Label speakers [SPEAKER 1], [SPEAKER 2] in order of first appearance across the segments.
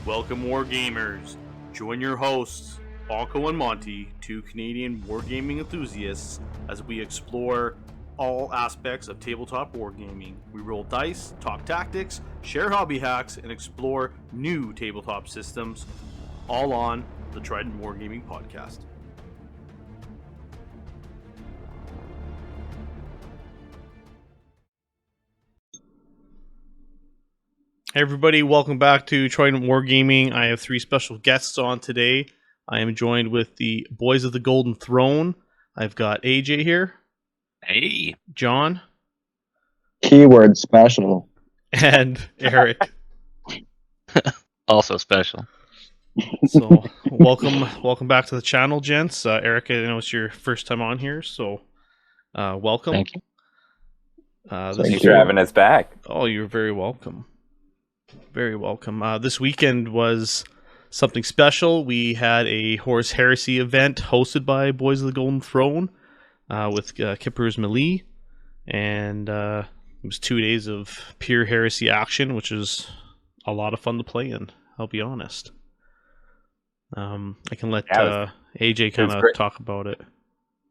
[SPEAKER 1] Welcome, Wargamers. Join your hosts, Bonko and Monty, two Canadian wargaming enthusiasts, as we explore all aspects of tabletop wargaming. We roll dice, talk tactics, share hobby hacks, and explore new tabletop systems, all on the Trident Wargaming Podcast. Hey everybody, welcome back to Trident Wargaming. I have three special guests on today. I am joined with the Boys of the Golden Throne. I've got AJ here.
[SPEAKER 2] Hey.
[SPEAKER 1] John.
[SPEAKER 3] Keyword special.
[SPEAKER 1] And Eric.
[SPEAKER 2] Also special.
[SPEAKER 1] So, welcome back to the channel, gents. Eric, I know it's your first time on here, so welcome.
[SPEAKER 2] Thank you.
[SPEAKER 4] Thanks for having us back.
[SPEAKER 1] Oh, you're very welcome. Very welcome. This weekend was something special. We had a Horus Heresy event hosted by Boys of the Golden Throne with Kippers Melee, and it was 2 days of pure heresy action, which is a lot of fun to play in, I'll be honest. I can let AJ kind of talk about it.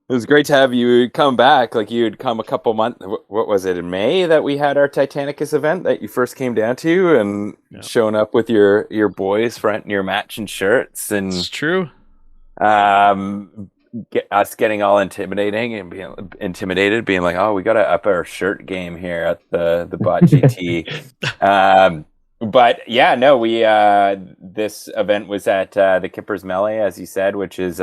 [SPEAKER 4] It was great to have you come back. Like, you had come a couple months, what was it, in May that we had our Titanicus event that you first came down to, and showing up with your boys fronting your matching shirts. And
[SPEAKER 1] it's true.
[SPEAKER 4] Us getting all intimidated, being like, oh, we got to up our shirt game here at the BOTGT. But yeah, no, we this event was at the Kippers Melee, as you said, which is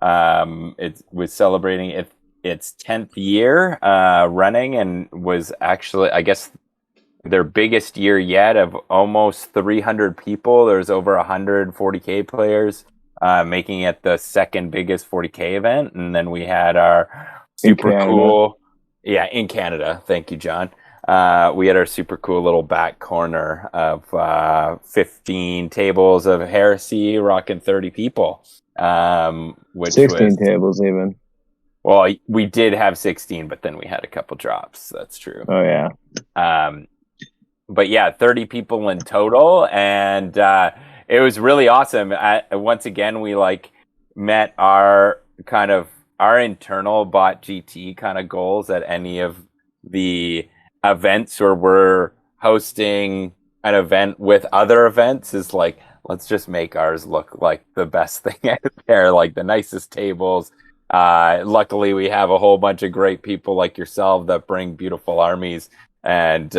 [SPEAKER 4] it was celebrating its 10th year running, and was actually, I guess, their biggest year yet, of almost 300 people. There's over 140K players, making it the second biggest 40K event. And then we had our super cool, in Canada. Thank you, John. We had our super cool little back corner of 15 tables of heresy, rocking 30 people. Which
[SPEAKER 3] 16 tables even.
[SPEAKER 4] Well, we did have 16, but then we had a couple drops. That's true.
[SPEAKER 3] Oh yeah.
[SPEAKER 4] But yeah, 30 people in total, and it was really awesome. Once again, we met our internal BOTGT kind of goals at any of the events where we're hosting an event with other events. Is like, let's just make ours look like the best thing out there, like the nicest tables. Luckily, we have a whole bunch of great people like yourself that bring beautiful armies. And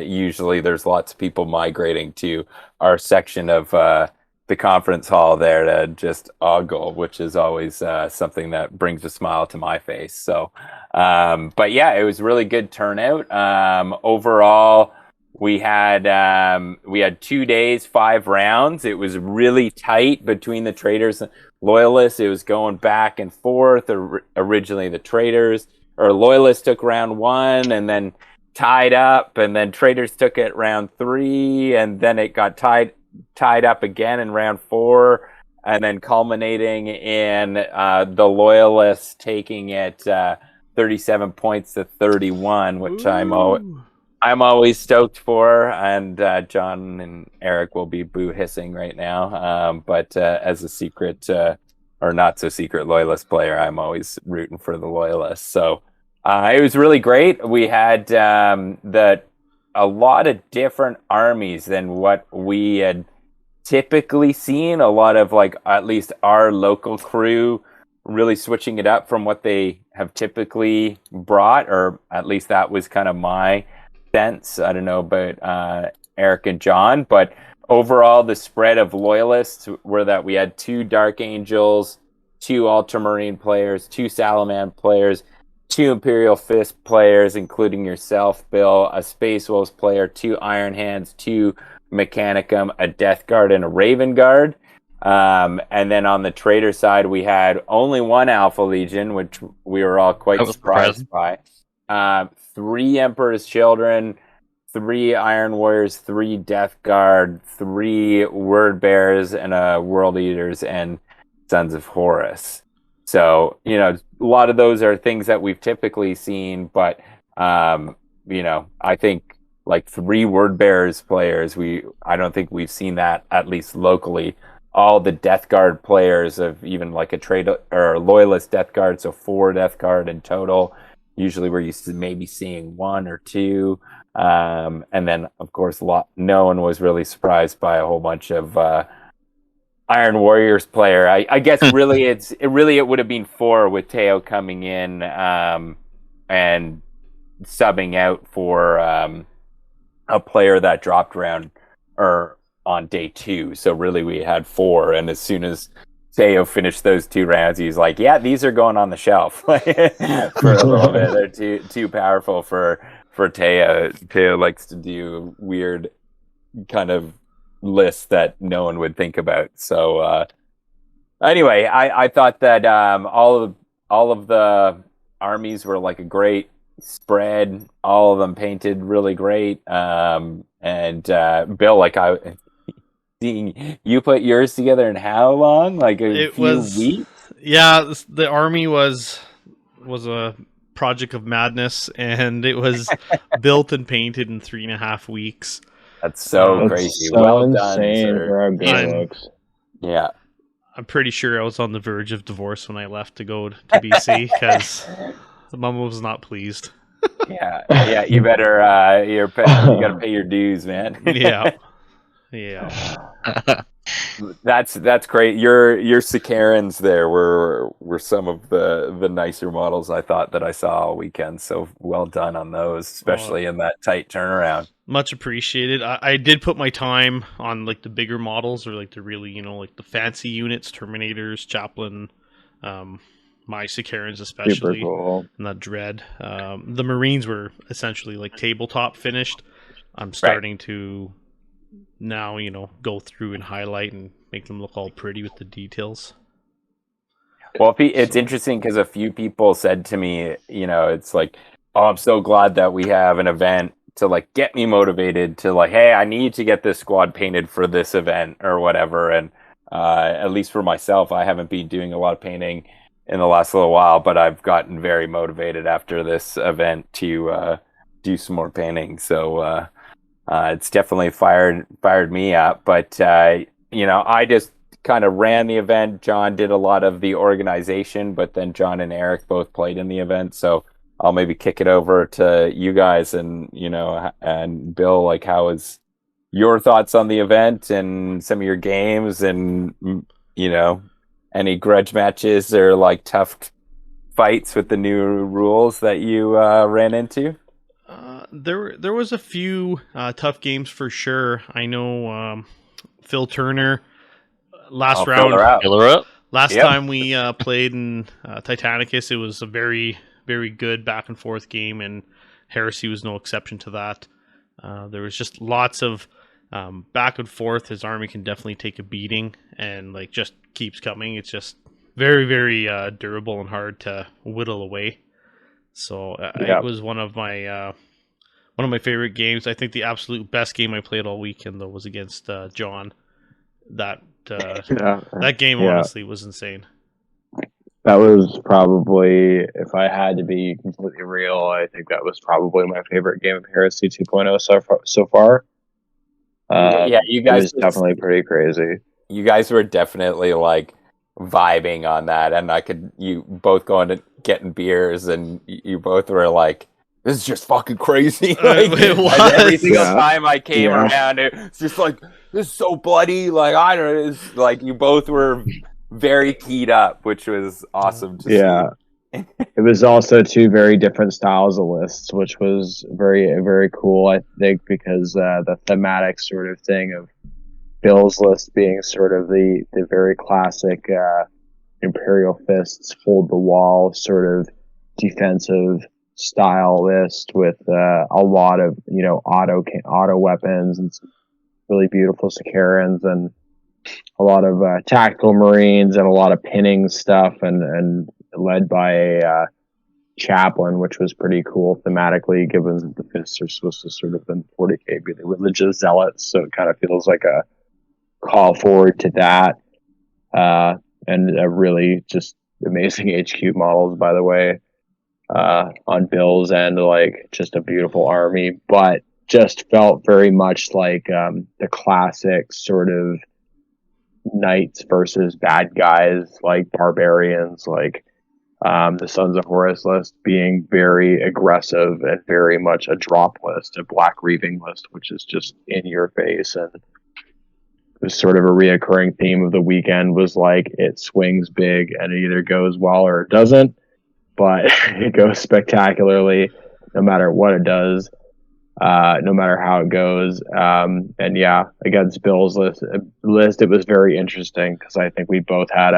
[SPEAKER 4] usually there's lots of people migrating to our section of the conference hall there to just ogle, which is always something that brings a smile to my face. So, but yeah, it was really good turnout. Overall, we had 2 days, 5 rounds. It was really tight between the traders and loyalists. It was going back and forth. Originally, the traders or loyalists took round 1 and then tied up, and then traders took it round 3, and then it got tied up again in round 4, and then culminating in the loyalists taking it 37 points to 31, which
[SPEAKER 1] Ooh.
[SPEAKER 4] I'm always stoked for, and John and Eric will be boo hissing right now. But as a secret or not so secret loyalist player, I'm always rooting for the loyalists. So it was really great. We had a lot of different armies than what we had typically seen. A lot of, at least our local crew really switching it up from what they have typically brought, or at least that was kind of my sense. I don't know about Eric and John, but overall the spread of loyalists were that we had 2 Dark Angels, 2 Ultramarine players, 2 Salaman players, 2 Imperial Fist players, including yourself, Bill, a Space Wolves player, 2 Iron Hands, 2 Mechanicum, a Death Guard, and a Raven Guard. And then on the trader side, we had only 1 Alpha Legion, which we were all quite surprised by. 3 Emperor's Children, 3 Iron Warriors, 3 Death Guard, 3 Word Bearers, and a World Eaters and Sons of Horus. So, a lot of those are things that we've typically seen, but, I think like 3 Word Bearers players. I don't think we've seen that, at least locally. All the Death Guard players of even like a trade or loyalist Death Guard, so 4 Death Guard in total. Usually we're used to maybe seeing 1 or 2. And then, of course, no one was really surprised by a whole bunch of Iron Warriors player. I guess really it would have been 4 with Teo coming in and subbing out for a player that dropped around or on day 2. So really we had 4, and as soon as Teo finished those 2 rounds, he's like, yeah, these are going on the shelf for a little bit. They're too powerful for Teo. Teo likes to do weird kind of lists that no one would think about. So anyway, I thought that all of the armies were like a great spread. All of them painted really great. And Bill, like seeing you put yours together in how long? Like a few weeks?
[SPEAKER 1] Yeah, the army was a project of madness, and it was built and painted in 3.5 weeks.
[SPEAKER 4] That's so crazy.
[SPEAKER 3] So
[SPEAKER 4] well
[SPEAKER 3] insane
[SPEAKER 4] done, sir.
[SPEAKER 3] for how good it looks.
[SPEAKER 4] Yeah.
[SPEAKER 1] I'm pretty sure I was on the verge of divorce when I left to go to BC because the mom was not pleased.
[SPEAKER 4] Yeah. You better you got to pay your dues, man.
[SPEAKER 1] Yeah.
[SPEAKER 4] That's great. Your Sicarans there were some of the nicer models I thought that I saw all weekend. So well done on those, especially in that tight turnaround.
[SPEAKER 1] Much appreciated. I did put my time on like the bigger models, or like the really, like the fancy units, Terminators, Chaplain, my Sicarans especially,
[SPEAKER 3] Super cool.
[SPEAKER 1] and that Dread. The Marines were essentially like tabletop finished. I'm starting to now, go through and highlight and make them look all pretty with the details.
[SPEAKER 4] Well, it's interesting because a few people said to me, it's like, oh, I'm so glad that we have an event to like get me motivated to like, hey, I need to get this squad painted for this event or whatever. And at least for myself, I haven't been doing a lot of painting in the last little while, but I've gotten very motivated after this event to do some more painting. So it's definitely fired me up. But I just kind of ran the event. John did a lot of the organization, but then John and Eric both played in the event. So I'll maybe kick it over to you guys and and Bill, like, how was your thoughts on the event and some of your games, and any grudge matches or like tough fights with the new rules that you ran into?
[SPEAKER 1] There was a few tough games for sure. I know Phil Turner last round. Last time we played in Titanicus, it was a very, very good back and forth game, and Heresy was no exception to that. There was just lots of back and forth. His army can definitely take a beating and like just keeps coming. It's just very, very durable and hard to whittle away. So it was one of my favorite games. I think the absolute best game I played all weekend though was against John. That game honestly was insane.
[SPEAKER 3] That was probably, if I had to be completely real, I think that was probably my favorite game of Heresy 2.0 so far.
[SPEAKER 4] You guys,
[SPEAKER 3] it was definitely pretty crazy.
[SPEAKER 4] You guys were definitely like vibing on that, and you both going to getting beers, and you both were like, this is just fucking crazy. Like, every single time I came around, it's just like, this is so bloody. Like, I don't know, it's like you both were very keyed up, which was awesome to see.
[SPEAKER 3] It was also 2 very different styles of lists, which was very, very cool, I think, because the thematic sort of thing of Bill's list being sort of the very classic Imperial Fists, hold the wall sort of defensive style list with a lot of auto weapons and some really beautiful Sicarans and a lot of tactical Marines and a lot of pinning stuff and led by a chaplain, which was pretty cool thematically, given that the Fists are supposed to sort of in 40k be the religious zealots, so it kind of feels like a call forward to that. And a really just amazing HQ models, by the way, on Bill's end, like just a beautiful army. But just felt very much like the classic sort of knights versus bad guys, like barbarians, like the Sons of Horus list being very aggressive and very much a drop list, a black reaving list, which is just in your face. And was sort of a reoccurring theme of the weekend was like it swings big and it either goes well or it doesn't, but it goes spectacularly no matter what it does, no matter how it goes. And yeah, against Bill's list, it was very interesting because I think we both had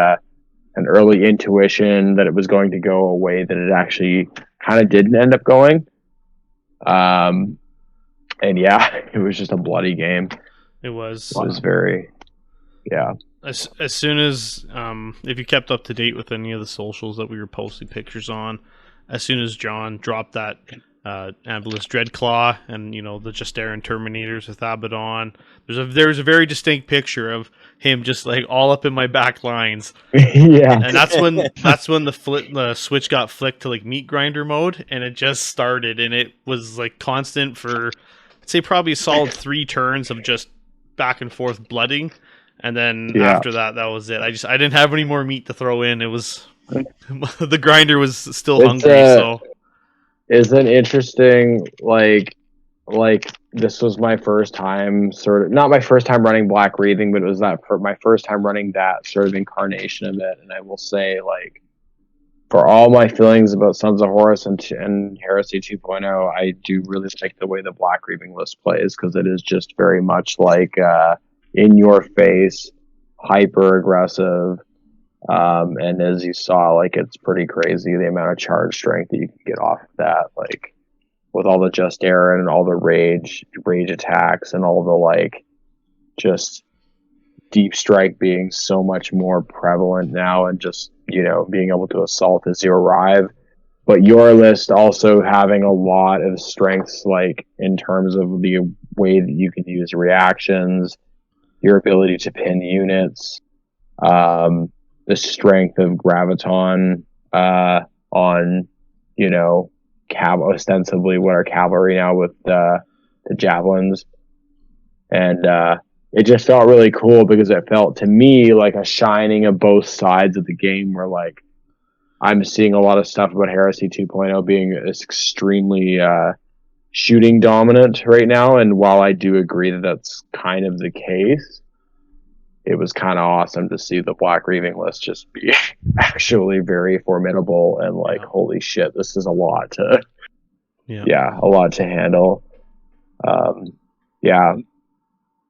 [SPEAKER 3] an early intuition that it was going to go a way that it actually kind of didn't end up going. And yeah, it was just a bloody game.
[SPEAKER 1] It was
[SPEAKER 3] very, yeah.
[SPEAKER 1] As soon as, if you kept up to date with any of the socials that we were posting pictures on, as soon as John dropped that Ambulis Dreadclaw and, you know, the Justaran Terminators with Abaddon, there's a very distinct picture of him just like all up in my back lines.
[SPEAKER 3] Yeah.
[SPEAKER 1] And that's when the switch got flicked to like meat grinder mode, and it just started, and it was like constant for, I'd say probably a solid 3 turns of just back and forth blooding, and then after that was it. I didn't have any more meat to throw in. It was the grinder was still hungry. So
[SPEAKER 3] it's an interesting like this was my first time, sort of not my first time running Black Reaving, but it was my first time running that sort of incarnation of it. And I will say, like, for all my feelings about Sons of Horus and Heresy 2.0, I do really like the way the Black Reaving list plays, because it is just very much like in your face, hyper aggressive, and as you saw, like, it's pretty crazy the amount of charge strength that you can get off of that, like with all the Justaran and all the rage attacks and all the like just deep strike being so much more prevalent now, and just, you know, being able to assault as you arrive. But your list also having a lot of strengths, like in terms of the way that you can use reactions, your ability to pin units, the strength of Graviton on, you know, ostensibly what are cavalry now with the javelins. And it just felt really cool because it felt to me like a shining of both sides of the game, where like I'm seeing a lot of stuff about Heresy 2.0 being extremely shooting dominant right now, and while I do agree that that's kind of the case, it was kind of awesome to see the Black Reaving list just be actually very formidable, and like, holy shit, this is a lot to a lot to handle.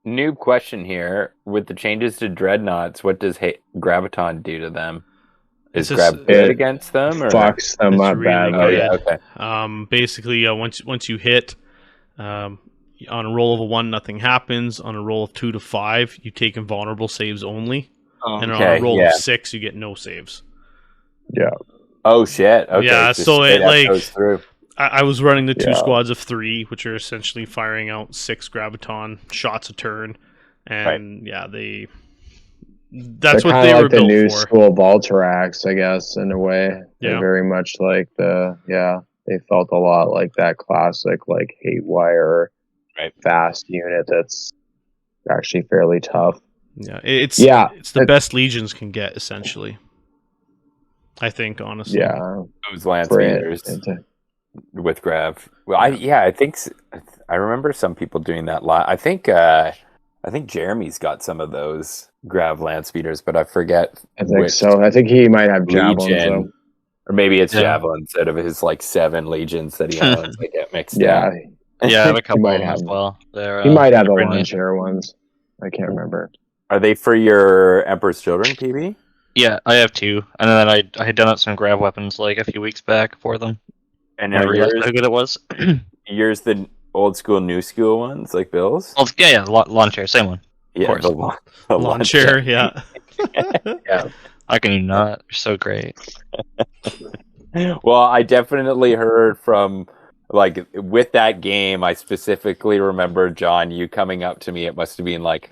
[SPEAKER 4] Noob question here. With the changes to Dreadnoughts, what does Graviton do to them? Is Grav good against them? Or?
[SPEAKER 3] Fucks them up
[SPEAKER 1] really
[SPEAKER 3] bad.
[SPEAKER 1] Good.
[SPEAKER 4] Oh, yeah, okay.
[SPEAKER 1] Basically, once you hit, on a roll of a 1, nothing happens. On a roll of 2 to 5, you take invulnerable saves only. And on a roll of 6, you get no saves.
[SPEAKER 3] Yeah.
[SPEAKER 4] Oh, shit. Okay.
[SPEAKER 1] Yeah, so it like
[SPEAKER 4] goes through.
[SPEAKER 1] I was running the 2 squads of 3, which are essentially firing out 6 Graviton shots a turn, and that's what they were
[SPEAKER 3] like
[SPEAKER 1] built
[SPEAKER 3] the new
[SPEAKER 1] for.
[SPEAKER 3] School Voltarax, I guess, in a way.
[SPEAKER 1] Yeah.
[SPEAKER 3] They're very much like they felt a lot like that classic, like, Haywire, fast unit that's actually fairly tough.
[SPEAKER 1] Yeah, it's the best legions can get, essentially. I think, honestly.
[SPEAKER 3] Yeah.
[SPEAKER 4] Those Lance Speeders with Grav. Well, I think I remember some people doing that lot. I think Jeremy's got some of those Grav Lance Speeders, but I forget.
[SPEAKER 3] I think so. I think he might have javelins,
[SPEAKER 4] or maybe it's javelin instead of his like 7 legions that he owns. They get mixed up.
[SPEAKER 2] Yeah, I have a couple of them as well.
[SPEAKER 3] He might have the launch air ones. I can't remember.
[SPEAKER 4] Are they for your Emperor's Children, PB?
[SPEAKER 2] Yeah, I have 2, and then I had done out some Grav weapons like a few weeks back for them.
[SPEAKER 4] And
[SPEAKER 2] I realized how good it was.
[SPEAKER 4] Yours the old school, new school ones, like Bill's?
[SPEAKER 2] Oh, yeah, lawn chair, same one.
[SPEAKER 4] Yeah,
[SPEAKER 2] of course.
[SPEAKER 4] The
[SPEAKER 1] lawn chair, yeah.
[SPEAKER 2] Yeah. How can you not? They're so great.
[SPEAKER 4] Well, I definitely heard from, like, with that game, I specifically remember, John, you coming up to me, it must have been like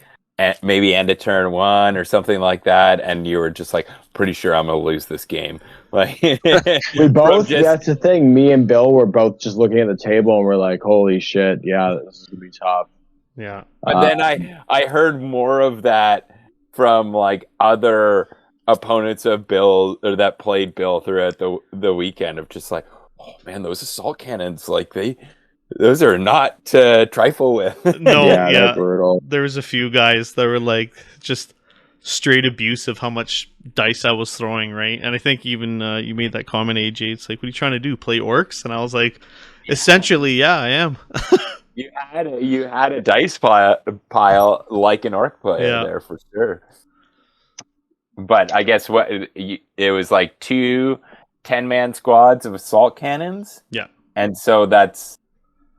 [SPEAKER 4] maybe end of turn 1 or something like that, and you were just like, pretty sure I'm gonna lose this game. Like
[SPEAKER 3] We both. That's the thing. Me and Bill were both just looking at the table, and we're like, "Holy shit! Yeah, this is gonna be tough."
[SPEAKER 1] Yeah.
[SPEAKER 4] But then I heard more of that from like other opponents of Bill or that played Bill throughout the weekend of just like, oh man, those assault cannons, like those are not to trifle with.
[SPEAKER 1] No,
[SPEAKER 3] yeah,
[SPEAKER 1] yeah.
[SPEAKER 3] they're brutal.
[SPEAKER 1] There was a few guys that were like just straight abuse of how much dice I was throwing, right? And I think even you made that comment, AJ. It's like, what are you trying to do? Play orcs? And I was like, essentially, yeah, I am.
[SPEAKER 4] You had a dice pile like an orc player there for sure. But I guess it was like 2 10-man squads of assault cannons.
[SPEAKER 1] Yeah.
[SPEAKER 4] And so that's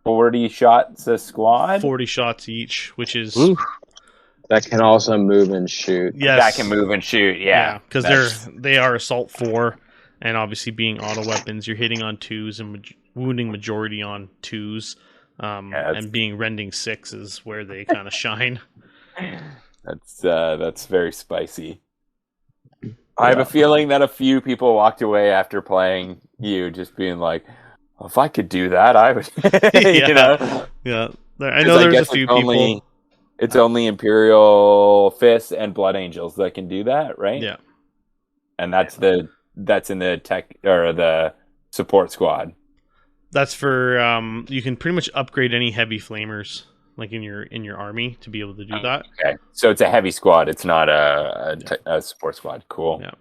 [SPEAKER 4] 40 shots a squad.
[SPEAKER 1] 40 shots each, which is
[SPEAKER 3] that can also move and shoot.
[SPEAKER 1] Yes.
[SPEAKER 4] That can move and shoot. Yeah,
[SPEAKER 1] because they are assault 4, and obviously being auto weapons, you're hitting on 2s and wounding majority on 2s. And being rending 6 is where they kind of shine.
[SPEAKER 4] That's very spicy. I have a feeling that a few people walked away after playing you, just being like, well, "If I could do that, I would." You know?
[SPEAKER 1] Yeah. I know there's a few people.
[SPEAKER 4] It's only Imperial Fist and Blood Angels that can do that, right?
[SPEAKER 1] Yeah.
[SPEAKER 4] And that's in the tech or the support squad.
[SPEAKER 1] That's for you can pretty much upgrade any heavy flamers like in your army to be able to do that.
[SPEAKER 4] Okay, so it's a heavy squad. It's not a support squad. Cool.
[SPEAKER 1] Yeah.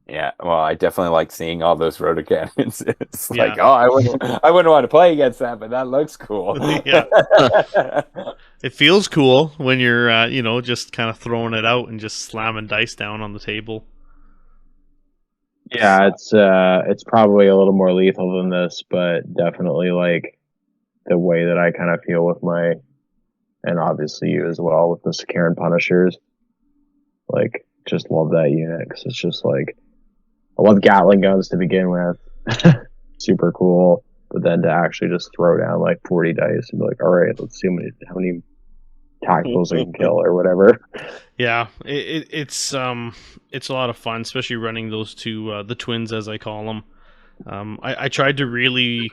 [SPEAKER 4] Yeah. Well, I definitely like seeing all those rotocannons. It's like, I wouldn't want to play against that, but that looks cool.
[SPEAKER 1] Yeah. It feels cool when you're just kind of throwing it out and just slamming dice down on the table.
[SPEAKER 3] Yeah, it's probably a little more lethal than this, but definitely like the way that I kind of feel with my, and obviously you as well with the Sakaran Punishers. Like, just love that unit because it's just like, I love Gatling guns to begin with, super cool. But then to actually just throw down like 40 dice and be like, all right, let's see how many tacticals I can kill or whatever.
[SPEAKER 1] Yeah, it's a lot of fun, especially running those two, the twins as I call them. I tried to really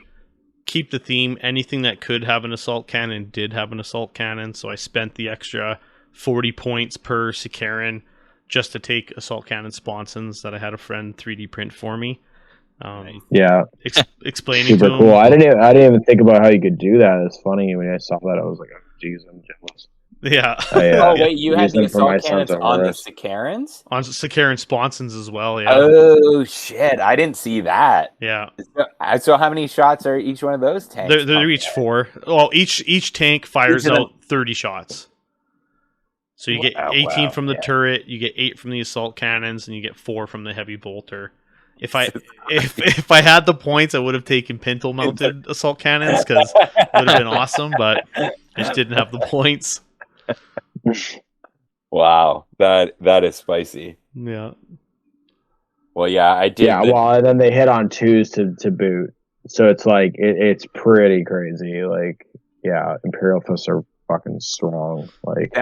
[SPEAKER 1] keep the theme. Anything that could have an assault cannon did have an assault cannon, so I spent the extra 40 points per Sakaran just to take assault cannon sponsons that I had a friend 3D print for me.
[SPEAKER 3] Yeah,
[SPEAKER 1] explaining
[SPEAKER 3] super
[SPEAKER 1] to him.
[SPEAKER 3] cool. I didn't even think about how you could do that. It's funny when I saw that, I was like, oh, geez, I'm jealous.
[SPEAKER 1] Yeah.
[SPEAKER 4] Oh wait, you had the assault cannons on the Sakarans?
[SPEAKER 1] On Sakaran sponsons as well. Yeah.
[SPEAKER 4] Oh shit! I didn't see that.
[SPEAKER 1] Yeah.
[SPEAKER 4] So how many shots are each one of those tanks?
[SPEAKER 1] They're each 4. Well, each tank fires out 30 shots. So you get 18 from the turret, you get 8 from the assault cannons, and you get 4 from the heavy bolter. If I had the points, I would have taken pintle mounted assault cannons because it would have been awesome, but I just didn't have the points.
[SPEAKER 4] Wow, that is spicy.
[SPEAKER 1] Yeah.
[SPEAKER 4] Well, yeah, I did.
[SPEAKER 3] Yeah, well, and then they hit on 2s to boot, so it's like it's pretty crazy. Like, yeah, Imperial Fists are fucking strong. Like,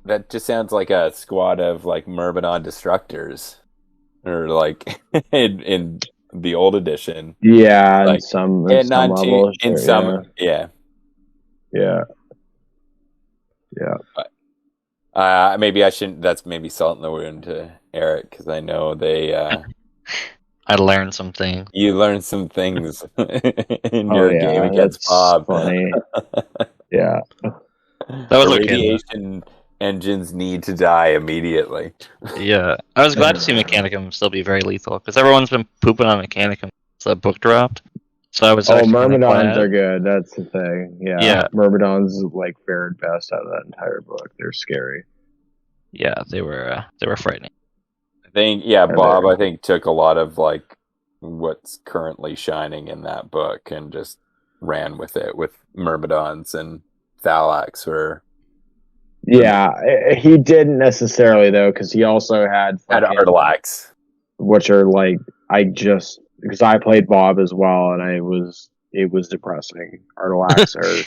[SPEAKER 4] that just sounds like a squad of like Myrmidon Destructors, or like in the old edition.
[SPEAKER 3] Yeah,
[SPEAKER 4] like,
[SPEAKER 3] in some levels.
[SPEAKER 4] Maybe I shouldn't. That's maybe salt in the wound to Eric because I know they.
[SPEAKER 2] I learned some things.
[SPEAKER 4] You learned some things in your game against Bob.
[SPEAKER 3] Funny. Yeah,
[SPEAKER 2] that was
[SPEAKER 4] the radiation engines need to die immediately.
[SPEAKER 2] Yeah, I was glad to see Mechanicum still be very lethal because everyone's been pooping on Mechanicum. So that book dropped. So I was.
[SPEAKER 3] Myrmidons are good. That's the thing. Yeah. Myrmidons like fared best out of that entire book. They're scary.
[SPEAKER 2] Yeah, they were frightening.
[SPEAKER 4] I think Bob I think took a lot of like what's currently shining in that book and just ran with it with Myrmidons and Thalax were.
[SPEAKER 3] Yeah, he didn't necessarily though because he also had
[SPEAKER 4] Artalax,
[SPEAKER 3] which are like because I played Bob as well, and it was depressing. Artalax are.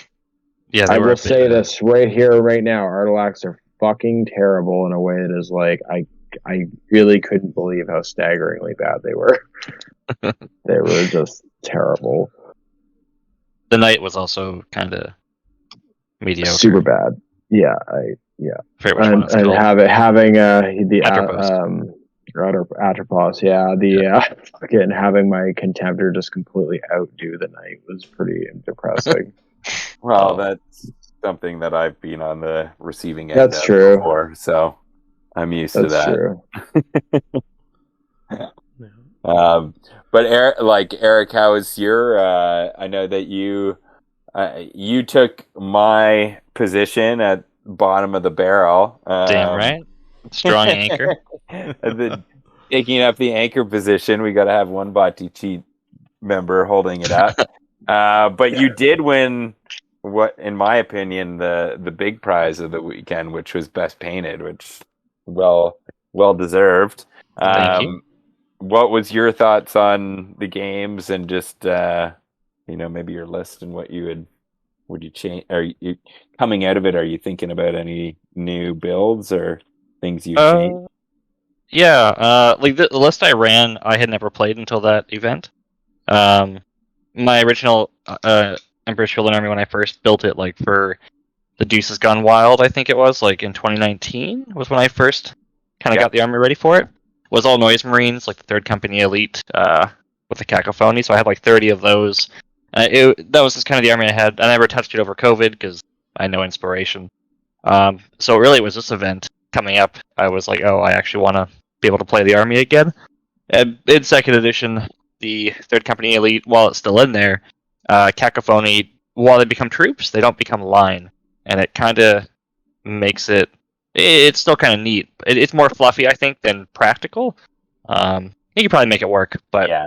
[SPEAKER 2] Yeah,
[SPEAKER 3] I will say this right here, right now. Artalax are fucking terrible in a way that is like I really couldn't believe how staggeringly bad they were. They were just terrible.
[SPEAKER 2] The knight was also kind of mediocre.
[SPEAKER 3] Super bad. Yeah,
[SPEAKER 2] Forget which one it's
[SPEAKER 3] and
[SPEAKER 2] called.
[SPEAKER 3] having the
[SPEAKER 2] Atropos.
[SPEAKER 3] Atropos, fucking having my contemptor just completely outdo the knight was pretty depressing.
[SPEAKER 4] Well, that's something that I've been on the receiving end
[SPEAKER 3] That's
[SPEAKER 4] of
[SPEAKER 3] true.
[SPEAKER 4] before, so I'm used to
[SPEAKER 3] That's
[SPEAKER 4] that.
[SPEAKER 3] true.
[SPEAKER 4] But Eric, how is your? I know that you took my position at bottom of the barrel.
[SPEAKER 2] Damn right. Strong anchor.
[SPEAKER 4] Taking up the anchor position, we got to have one BOTGT member holding it up. But you did win what, in my opinion, the big prize of the weekend, which was best painted, which well deserved.
[SPEAKER 2] Thank you.
[SPEAKER 4] What was your thoughts on the games and just maybe your list and what would you change? Are you coming out of it? Are you thinking about any new builds or things you changed?
[SPEAKER 2] Yeah, like the list I ran, I had never played until that event. My original Emperor's Children army, when I first built it, like for the Deuces Gone Wild, I think it was, like in 2019, was when I first kind of got the army ready for it. Was all Noise Marines, like the 3rd Company Elite, with the Cacophony, so I had like 30 of those. That was just kind of the army I had. I never touched it over COVID, because I had no inspiration. So really it was this event coming up. I was like, oh, I actually want to be able to play the army again. And in 2nd edition, the 3rd Company Elite, while it's still in there, Cacophony, while they become troops, they don't become line. And it kind of makes it... It's still kind of neat. It's more fluffy, I think, than practical. You could probably make it work, but
[SPEAKER 4] Yeah.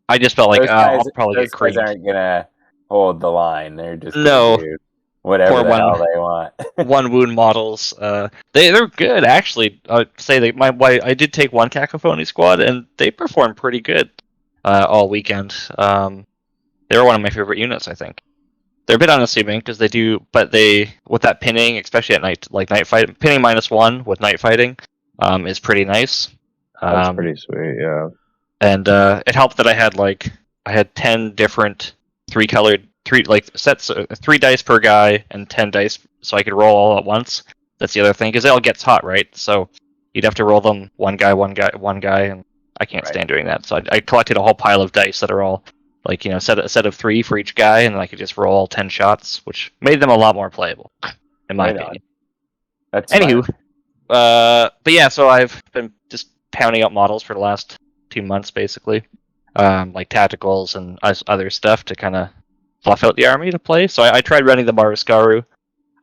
[SPEAKER 2] I just felt like I'll probably
[SPEAKER 4] those
[SPEAKER 2] get creamed.
[SPEAKER 4] guys aren't gonna hold the line. They're just
[SPEAKER 2] No.
[SPEAKER 4] gonna do whatever the hell they want.
[SPEAKER 2] One wound models. They're good, actually. I'd say that I did take one Cacophony squad, and they performed pretty good all weekend. They were one of my favorite units, I think. They're a bit unassuming because they do, but with that pinning, especially at night, like night fight, pinning -1 with night fighting, is pretty nice.
[SPEAKER 3] That's pretty sweet, yeah.
[SPEAKER 2] And it helped that I had 10 different 3-colored sets, 3 dice per guy and 10 dice, so I could roll all at once. That's the other thing, because it all gets hot, right? So you'd have to roll them one guy, and I can't stand doing that. So I collected a whole pile of dice that are all a set of 3 for each guy, and I could just roll 10 shots, which made them a lot more playable, in my opinion.
[SPEAKER 4] That's
[SPEAKER 2] Anywho, but yeah, so I've been just pounding up models for the last 2 months, basically, like tacticals and other stuff to kind of fluff out the army to play. So I tried running the Mariskaru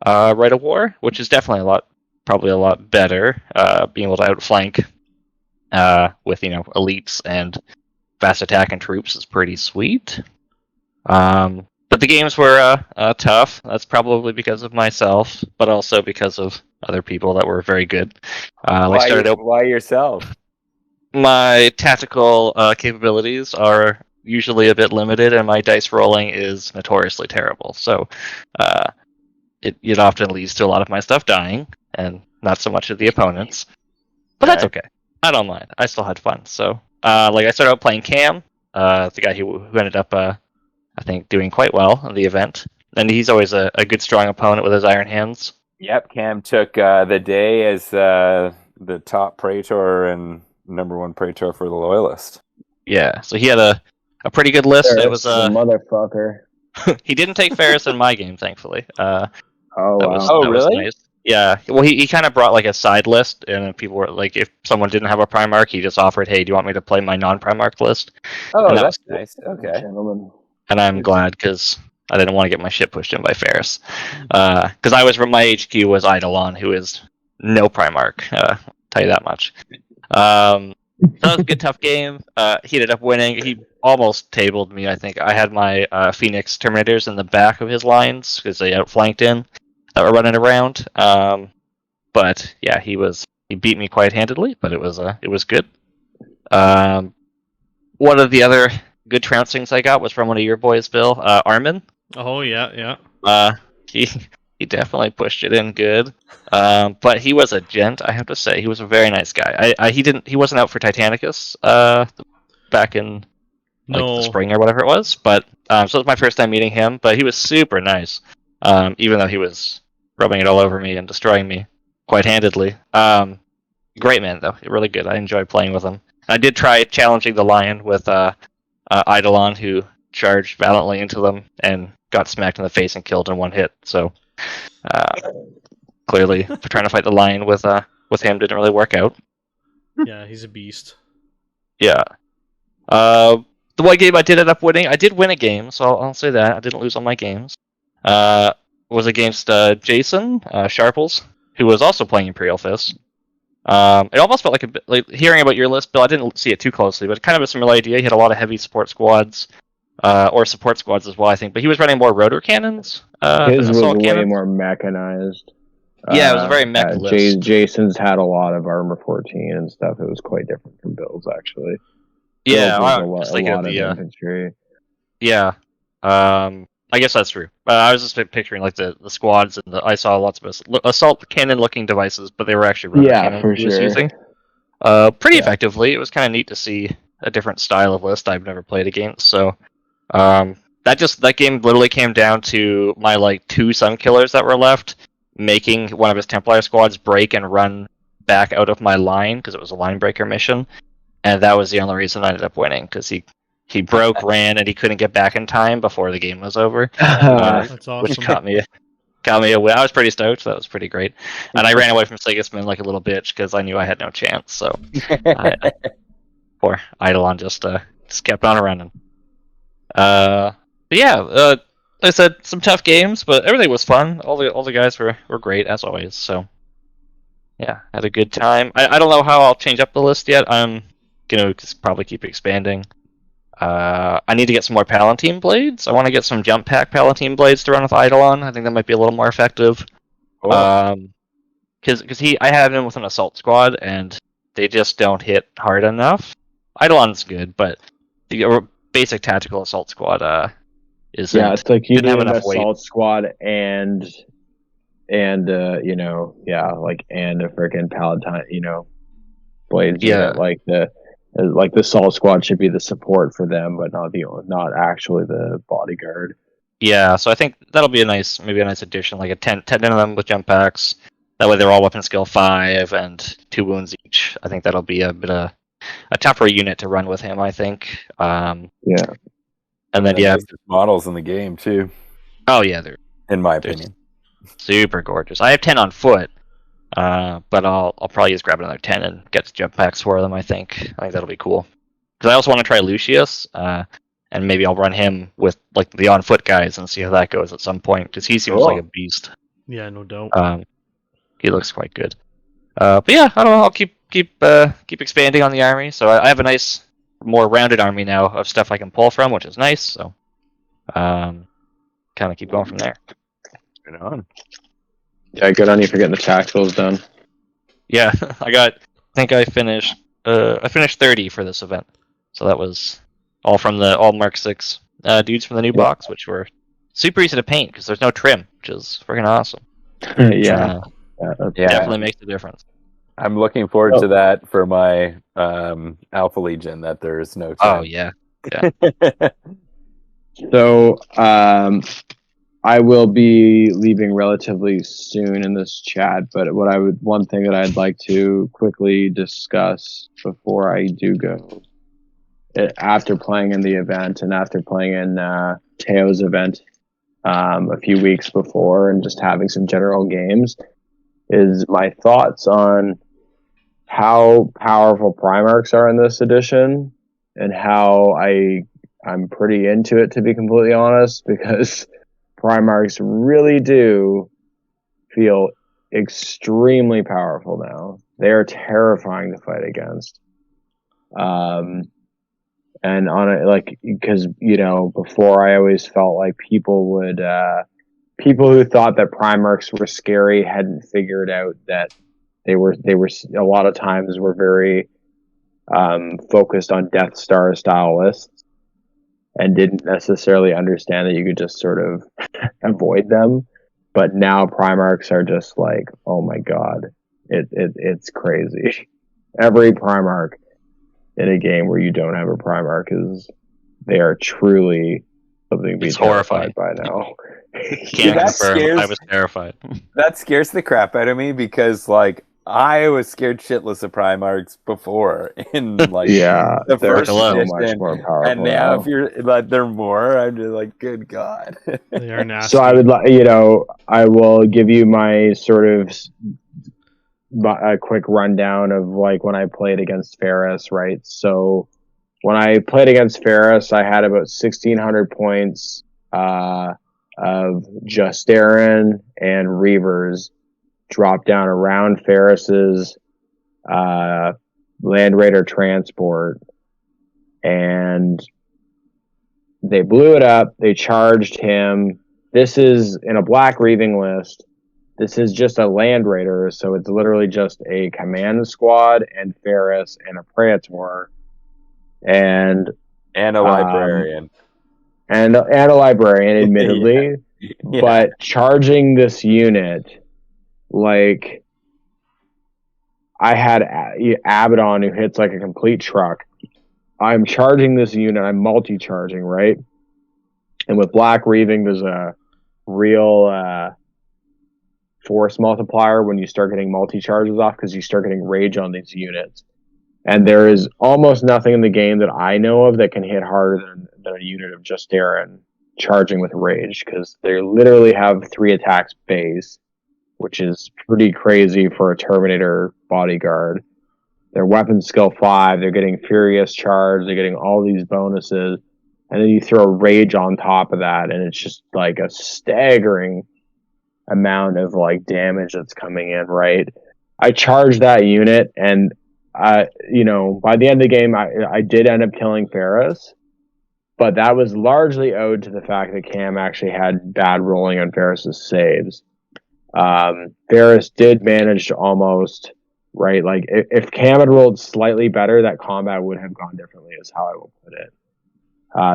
[SPEAKER 2] Rite of War, which is definitely probably a lot better, being able to outflank with elites and fast attack and troops is pretty sweet. But the games were tough. That's probably because of myself, but also because of other people that were very good.
[SPEAKER 4] Why yourself?
[SPEAKER 2] My tactical capabilities are usually a bit limited, and my dice rolling is notoriously terrible. So it often leads to a lot of my stuff dying, and not so much of the opponents. But that's okay. I don't mind. I still had fun. So I started out playing Cam, the guy who ended up I think doing quite well in the event, and he's always a good strong opponent with his iron hands.
[SPEAKER 4] Yep, Cam took the day as the top Praetor and #1 Praetor for the Loyalist.
[SPEAKER 2] Yeah, so he had a pretty good list.
[SPEAKER 3] Ferris,
[SPEAKER 2] It was
[SPEAKER 3] motherfucker.
[SPEAKER 2] He didn't take Ferris in my game, thankfully.
[SPEAKER 3] Oh,
[SPEAKER 4] wow.
[SPEAKER 2] That
[SPEAKER 4] Really?
[SPEAKER 2] was nice. Yeah, well, he kind of brought a side list, and people were like, if someone didn't have a Primarch, he just offered, hey, do you want me to play my non-Primarch list?
[SPEAKER 4] Oh,
[SPEAKER 2] and
[SPEAKER 4] that's nice. Okay.
[SPEAKER 3] Gentlemen.
[SPEAKER 2] And I'm glad, because I didn't want to get my shit pushed in by Ferris. Because my HQ was Eidolon, who is no Primarch, tell you that much. So that was a good, tough game. He ended up winning. He almost tabled me, I think. I had my Phoenix Terminators in the back of his lines, because they outflanked in, that were running around. But yeah, he beat me quite handedly, but it was good. One of the other good trouncings I got was from one of your boys, Bill, Armin.
[SPEAKER 1] Oh yeah.
[SPEAKER 2] He He definitely pushed it in good. But he was a gent, I have to say. He was a very nice guy. He wasn't out for Titanicus back in like the
[SPEAKER 1] No.
[SPEAKER 2] spring or whatever it was. But so it was my first time meeting him. But he was super nice, even though he was rubbing it all over me and destroying me quite handedly. Great man though, really good. I enjoyed playing with him. I did try challenging the lion with Eidolon, who charged valiantly into them and got smacked in the face and killed in one hit. So clearly, trying to fight the lion with him didn't really work out.
[SPEAKER 1] Yeah, he's a beast.
[SPEAKER 2] Yeah. The one game I did end up winning, I did win a game, so I'll say that I didn't lose all my games. Was against Jason Sharples, who was also playing Imperial Fist. It almost felt like a bit like hearing about your list, Bill. I didn't see it too closely, but kind of a similar idea. He had a lot of heavy support squads, or support squads as well, I think. But he was running more rotor cannons.
[SPEAKER 3] His was
[SPEAKER 2] assault
[SPEAKER 3] way
[SPEAKER 2] cannons.
[SPEAKER 3] more mechanized.
[SPEAKER 2] Yeah, it was a very mech list.
[SPEAKER 3] Jason's had a lot of armor 14 and stuff. It was quite different from Bill's, actually.
[SPEAKER 2] Yeah,
[SPEAKER 3] Bill's
[SPEAKER 2] I
[SPEAKER 3] was
[SPEAKER 2] was
[SPEAKER 3] a
[SPEAKER 2] thinking
[SPEAKER 3] lot
[SPEAKER 2] of
[SPEAKER 3] of
[SPEAKER 2] the
[SPEAKER 3] infantry.
[SPEAKER 2] yeah. I guess that's true. I was just picturing like the squads, and I saw lots of assault cannon looking devices, but they were actually rotor cannons
[SPEAKER 3] for
[SPEAKER 2] he was
[SPEAKER 3] sure.
[SPEAKER 2] using. Pretty effectively. It was kind of neat to see a different style of list I've never played against. So that game literally came down to my like 2 sun killers that were left, making one of his Templar squads break and run back out of my line because it was a line breaker mission, and that was the only reason I ended up winning because he broke, ran, and he couldn't get back in time before the game was over,
[SPEAKER 1] That's awesome.
[SPEAKER 2] which caught me a win. I was pretty stoked. That was pretty great, and I ran away from Sigismund like a little bitch because I knew I had no chance. So poor Eidolon just kept on running. But yeah, like I said, some tough games, but everything was fun. All the guys were great as always. So yeah, had a good time. I don't know how I'll change up the list yet. I'm gonna probably keep expanding. I need to get some more Palatine blades. I want to get some jump pack Palatine blades to run with Eidolon. I think that might be a little more effective.
[SPEAKER 4] Cool.
[SPEAKER 2] Because I have him with an assault squad, and they just don't hit hard enough. Eidolon's good, but the basic tactical assault squad is
[SPEAKER 3] it's like you
[SPEAKER 2] didn't
[SPEAKER 3] need
[SPEAKER 2] have
[SPEAKER 3] an
[SPEAKER 2] enough weight.
[SPEAKER 3] assault squad and and a freaking Palatine, blades.
[SPEAKER 2] Yeah.
[SPEAKER 3] Like the assault squad should be the support for them, but not actually the bodyguard.
[SPEAKER 2] Yeah, so I think that'll be maybe a nice addition, like a 10 of them with jump packs. That way they're all weapon skill 5 and 2 wounds each. I think that'll be a bit of a tougher unit to run with him, I think.
[SPEAKER 3] Yeah.
[SPEAKER 2] And then
[SPEAKER 4] Nicest models in the game too,
[SPEAKER 2] oh yeah, they're
[SPEAKER 4] in my opinion.
[SPEAKER 2] super gorgeous. I have 10 on foot, but I'll probably just grab another 10 and get jump packs for them. I think that'll be cool. Because I also want to try Lucius, and maybe I'll run him with like the on foot guys and see how that goes at some point. Because he seems like a beast.
[SPEAKER 1] Yeah, no doubt.
[SPEAKER 2] He looks quite good. But yeah, I don't know. I'll keep expanding on the army. So I have a nice, more rounded army now of stuff I can pull from, which is nice. So, kind of keep going from there.
[SPEAKER 4] Good on.
[SPEAKER 3] Yeah, good on you for getting the tacticals done.
[SPEAKER 2] Yeah, I finished 30 for this event. So that was all Mark 6 dudes from the new box, which were super easy to paint because there's no trim, which is freaking awesome.
[SPEAKER 3] Yeah,
[SPEAKER 2] Definitely makes a difference.
[SPEAKER 4] I'm looking forward to that for my Alpha Legion. That there's no.
[SPEAKER 2] Oh yeah.
[SPEAKER 3] So I will be leaving relatively soon in this chat, but one thing that I'd like to quickly discuss before I do go, after playing in the event and after playing in Teo's event a few weeks before and just having some general games, is my thoughts on how powerful Primarchs are in this edition and how I'm pretty into it, to be completely honest, because Primarchs really do feel extremely powerful now. They are terrifying to fight against. And on it, like, because, before I always felt like people who thought that Primarchs were scary hadn't figured out that they were a lot of times were very focused on Death Star style lists and didn't necessarily understand that you could just sort of avoid them. But now Primarchs are just like, oh my god, it's crazy. Every Primarch in a game where you don't have a Primarch they are truly something to be terrified by now.
[SPEAKER 2] Can't
[SPEAKER 4] that
[SPEAKER 2] confirm. I was terrified.
[SPEAKER 4] That scares the crap out of me because, like, I was scared shitless of Primarchs before in like the
[SPEAKER 3] they're
[SPEAKER 4] first
[SPEAKER 3] so
[SPEAKER 4] edition,
[SPEAKER 3] much more powerful.
[SPEAKER 4] and now if you're like they're more, I'm just like, good god.
[SPEAKER 1] They are nasty.
[SPEAKER 3] So I would I will give you my sort of a quick rundown of like when I played against Ferris, right? So when I played against Ferris, I had about 1,600 points of Justarin and Reavers drop down around Ferris's Land Raider transport, and they blew it up. They charged him. This is in a black Reaving list. This is just a Land Raider, so it's literally just a command squad and Ferris and a Praetor and
[SPEAKER 4] a librarian.
[SPEAKER 3] And a librarian, admittedly.
[SPEAKER 4] Yeah.
[SPEAKER 3] But charging this unit, like, I had Abaddon who hits like a complete truck. I'm charging this unit, I'm multi-charging, right? And with Black Reaving, there's a real force multiplier when you start getting multi-charges off, because you start getting rage on these units. And there is almost nothing in the game that I know of that can hit harder than a unit of Justarin charging with rage, because they literally have 3 attacks base, which is pretty crazy for a Terminator bodyguard. Their weapon skill 5, they're getting Furious Charge, they're getting all these bonuses, and then you throw rage on top of that, and it's just like a staggering amount of like damage that's coming in, right? I charged that unit, and by the end of the game, I did end up killing Ferris, but that was largely owed to the fact that Cam actually had bad rolling on Ferris's saves. Ferris did manage to almost, right, like if Cam had rolled slightly better, that combat would have gone differently, is how I will put it.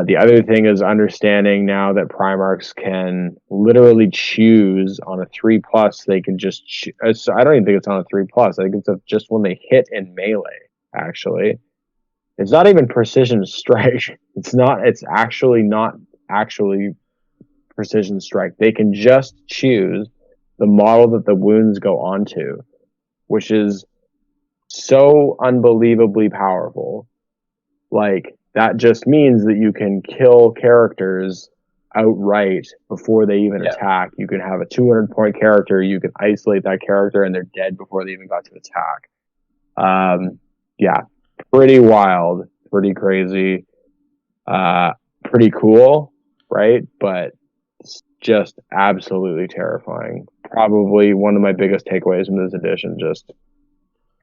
[SPEAKER 3] The other thing is understanding now that Primarchs can literally choose on a 3+, they can just I don't even think it's on a 3+. I think it's just when they hit in melee, actually. It's not even precision strike. It's actually not precision strike. They can just choose the model that the wounds go onto, which is so unbelievably powerful. Like, that just means that you can kill characters outright before they even attack. You can have a 200-point character, you can isolate that character, and they're dead before they even got to attack. Pretty wild, pretty crazy, pretty cool, right? But it's just absolutely terrifying. Probably one of my biggest takeaways from this edition, just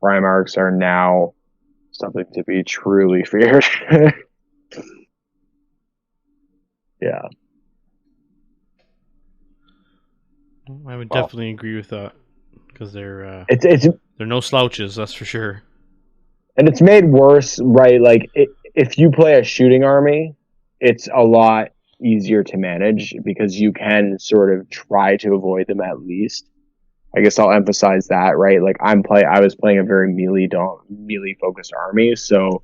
[SPEAKER 3] Primarchs are now something to be truly feared. Yeah.
[SPEAKER 1] I would definitely agree with that, because they're no slouches, that's for sure.
[SPEAKER 3] And it's made worse, right? Like, if you play a shooting army, it's a lot easier to manage because you can sort of try to avoid them at least. I guess I'll emphasize that, right? Like, I was playing a very melee focused army, so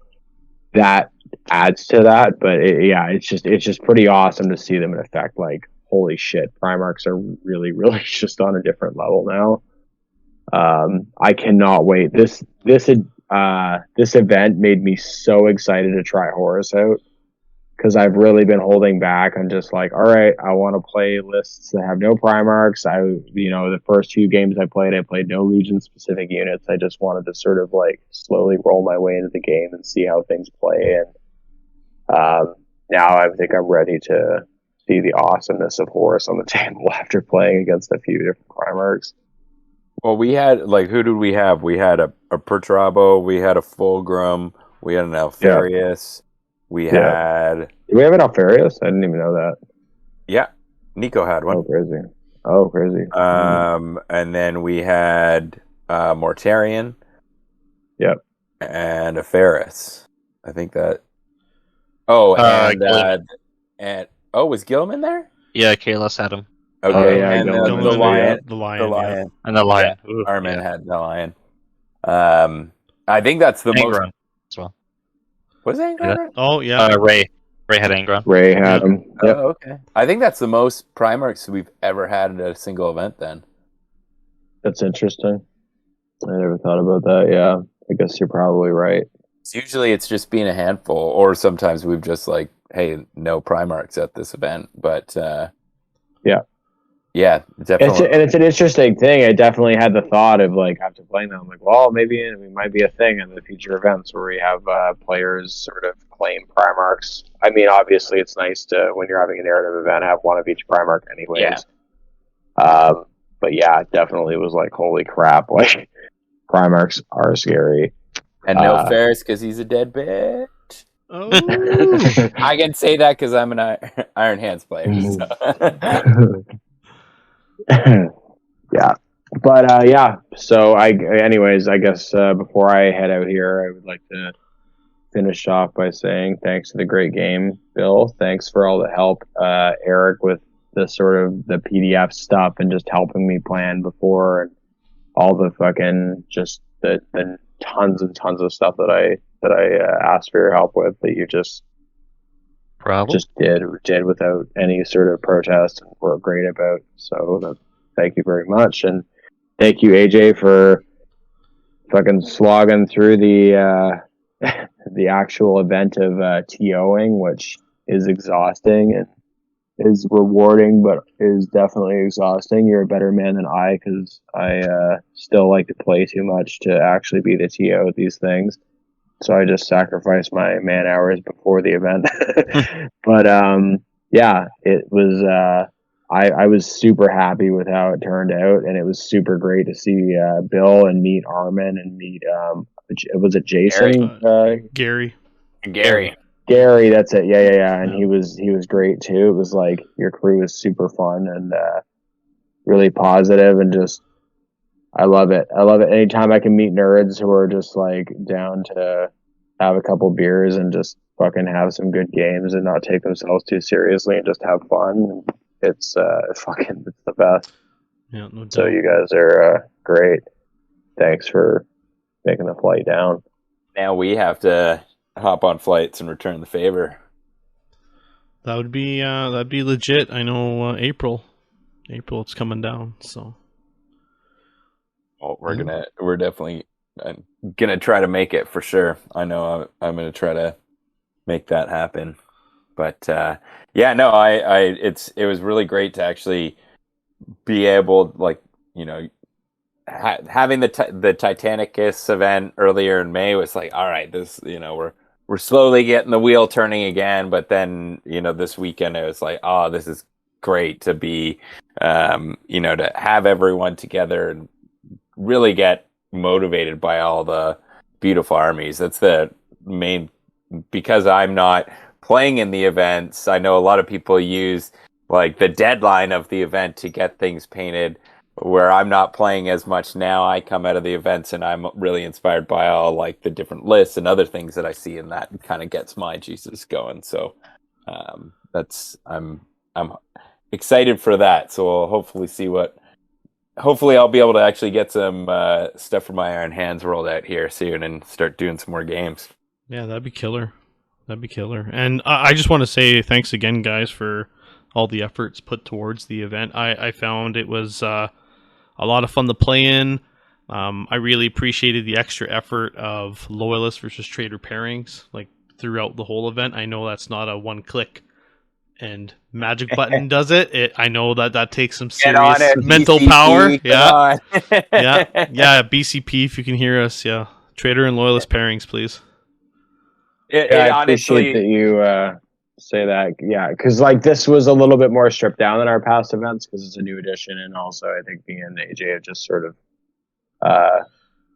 [SPEAKER 3] that adds to that. But it's just pretty awesome to see them in effect. Like, holy shit, Primarchs are really, really just on a different level now. I cannot wait. This event made me so excited to try Horus out, because I've really been holding back. I'm just like, all right, I want to play lists that have no Primarchs. The first 2 games I played no Legion specific units. I just wanted to sort of like slowly roll my way into the game and see how things play. And now I think I'm ready to see the awesomeness of Horus on the table after playing against a few different Primarchs.
[SPEAKER 4] Well, we had, like, who did we have? We had a Perturabo, we had a Fulgrim, we had an Alfarius, we had...
[SPEAKER 3] Did we have an Alfarius? I didn't even know that.
[SPEAKER 4] Yeah, Nico had one.
[SPEAKER 3] Oh, crazy.
[SPEAKER 4] And then we had Mortarion.
[SPEAKER 3] Yep.
[SPEAKER 4] And a Ferris. I think that... Oh, was Gilman there?
[SPEAKER 2] Yeah, Kalos had him.
[SPEAKER 3] Oh, yeah,
[SPEAKER 4] and
[SPEAKER 3] Gillen
[SPEAKER 4] the
[SPEAKER 3] and
[SPEAKER 4] lion,
[SPEAKER 1] the lion,
[SPEAKER 4] the
[SPEAKER 1] yeah.
[SPEAKER 4] lion,
[SPEAKER 2] And the lion.
[SPEAKER 4] Yeah,
[SPEAKER 2] Ooh,
[SPEAKER 4] Armin
[SPEAKER 2] yeah.
[SPEAKER 4] had the lion. I think that's the most.
[SPEAKER 2] Angron as well.
[SPEAKER 4] Was it
[SPEAKER 2] Yeah.
[SPEAKER 4] Angron?
[SPEAKER 1] Oh yeah.
[SPEAKER 2] Ray had Angron.
[SPEAKER 3] Ray had him. Yep.
[SPEAKER 4] Oh, okay. I think that's the most Primarchs we've ever had at a single event. Then
[SPEAKER 3] That's interesting. I never thought about that. Yeah, I guess you're probably right.
[SPEAKER 4] usually it's just being a handful, or sometimes we've just like, hey, no Primarchs at this event. But yeah, definitely.
[SPEAKER 3] It's an interesting thing. I definitely had the thought of like after playing them, I'm like, well, maybe it might be a thing in the future events where we have players sort of claim Primarchs. I mean, obviously, it's nice to when you're having a narrative event have one of each Primarch, anyways.
[SPEAKER 4] Yeah.
[SPEAKER 3] But yeah, it definitely was like, holy crap! Like Primarchs are scary.
[SPEAKER 4] And no Ferris because he's a dead bitch.
[SPEAKER 1] Oh.
[SPEAKER 4] I can say that because I'm an Iron Hands player. So.
[SPEAKER 3] Yeah, but yeah. So anyways, I guess before I head out here, I would like to finish off by saying thanks for the great game, Bill. Thanks for all the help, Eric, with the sort of the PDF stuff and just helping me plan before, and all the fucking just the tons and tons of stuff that I asked for your help with that you just did without any sort of protest and were great about. So thank you very much, and thank you AJ for fucking slogging through the the actual event of TOing, which is exhausting and is rewarding, but is definitely exhausting. You're a better man than I, because I still like to play too much to actually be the TO at these things. So I just sacrificed my man hours before the event. But yeah, it was. I was super happy with how it turned out, and it was super great to see Bill and meet Armin and meet. Was it Jason?
[SPEAKER 1] Gary.
[SPEAKER 3] Gary, that's it. Yeah. And he was great too. It was like your crew was super fun and really positive, and just I love it. Anytime I can meet nerds who are just like down to have a couple beers and just fucking have some good games and not take themselves too seriously and just have fun. It's it's the best.
[SPEAKER 1] Yeah, no doubt.
[SPEAKER 3] So you guys are great. Thanks for making the flight down.
[SPEAKER 4] Now we have to hop on flights and return the favor.
[SPEAKER 1] That would be that'd be legit. I know April it's coming down, so
[SPEAKER 4] We're definitely gonna try to make it for sure. I know I'm gonna try to make that happen. But yeah, no, it was really great to actually be able, like, you know, having the Titanicus event earlier in May was like, all right, this, you know, we're slowly getting the wheel turning again. But then, you know, this weekend it was like, oh, this is great to be, you know, to have everyone together and really get motivated by all the beautiful armies. That's the main, because I'm not playing in the events. I know a lot of people use like the deadline of the event to get things painted, where I'm not playing as much now. I come out of the events and I'm really inspired by all like the different lists and other things that I see, and that kind of gets my juices going. So I'm excited for that. So we'll hopefully I'll be able to actually get some stuff from my Iron Hands rolled out here soon and start doing some more games.
[SPEAKER 1] Yeah, that'd be killer. And I just want to say thanks again, guys, for all the efforts put towards the event. I found it was a lot of fun to play in. I really appreciated the extra effort of loyalist versus traitor pairings, like throughout the whole event. I know that's not a one-click and magic button does it. I know that takes some serious mental
[SPEAKER 4] BCP,
[SPEAKER 1] power. Yeah.
[SPEAKER 4] Yeah.
[SPEAKER 1] Yeah. BCP, if you can hear us. Yeah. Traitor and loyalist pairings, please.
[SPEAKER 3] I appreciate that you say that. Yeah, because like this was a little bit more stripped down than our past events because it's a new edition, and also I think me and AJ have just sort of,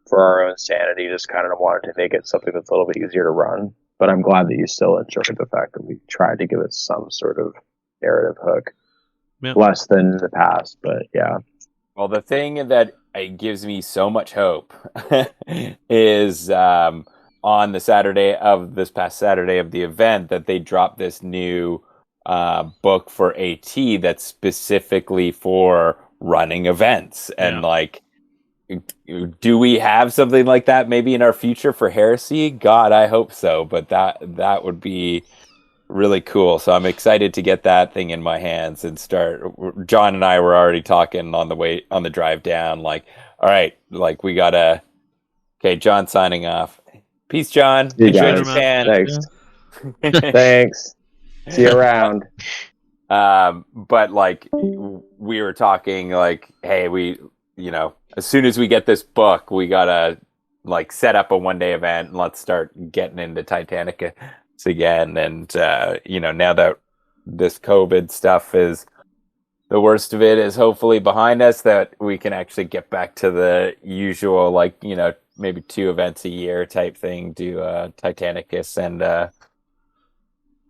[SPEAKER 3] for our own sanity, just kind of wanted to make it something that's a little bit easier to run. But I'm glad that you still enjoyed the fact that we tried to give it some sort of narrative hook, less than the past. But yeah.
[SPEAKER 4] Well, the thing that gives me so much hope is on the Saturday of this past Saturday of the event that they dropped this new book for AT that's specifically for running events. And like, do we have something like that maybe in our future for Heresy? God, I hope so. But that would be really cool. So I'm excited to get that thing in my hands and start. John and I were already talking on the drive down. Like, all right, like we gotta. Okay, John signing off. Peace, John.
[SPEAKER 3] You
[SPEAKER 4] Enjoy
[SPEAKER 3] guys.
[SPEAKER 4] Japan.
[SPEAKER 3] Thanks. Thanks. See you around.
[SPEAKER 4] But like we were talking, like, hey, as soon as we get this book, we gotta like set up a 1-day event and let's start getting into Titanic again. And now that this COVID stuff is the worst of it is hopefully behind us, that we can actually get back to the usual, like, maybe 2 events a year type thing, do Titanicus and a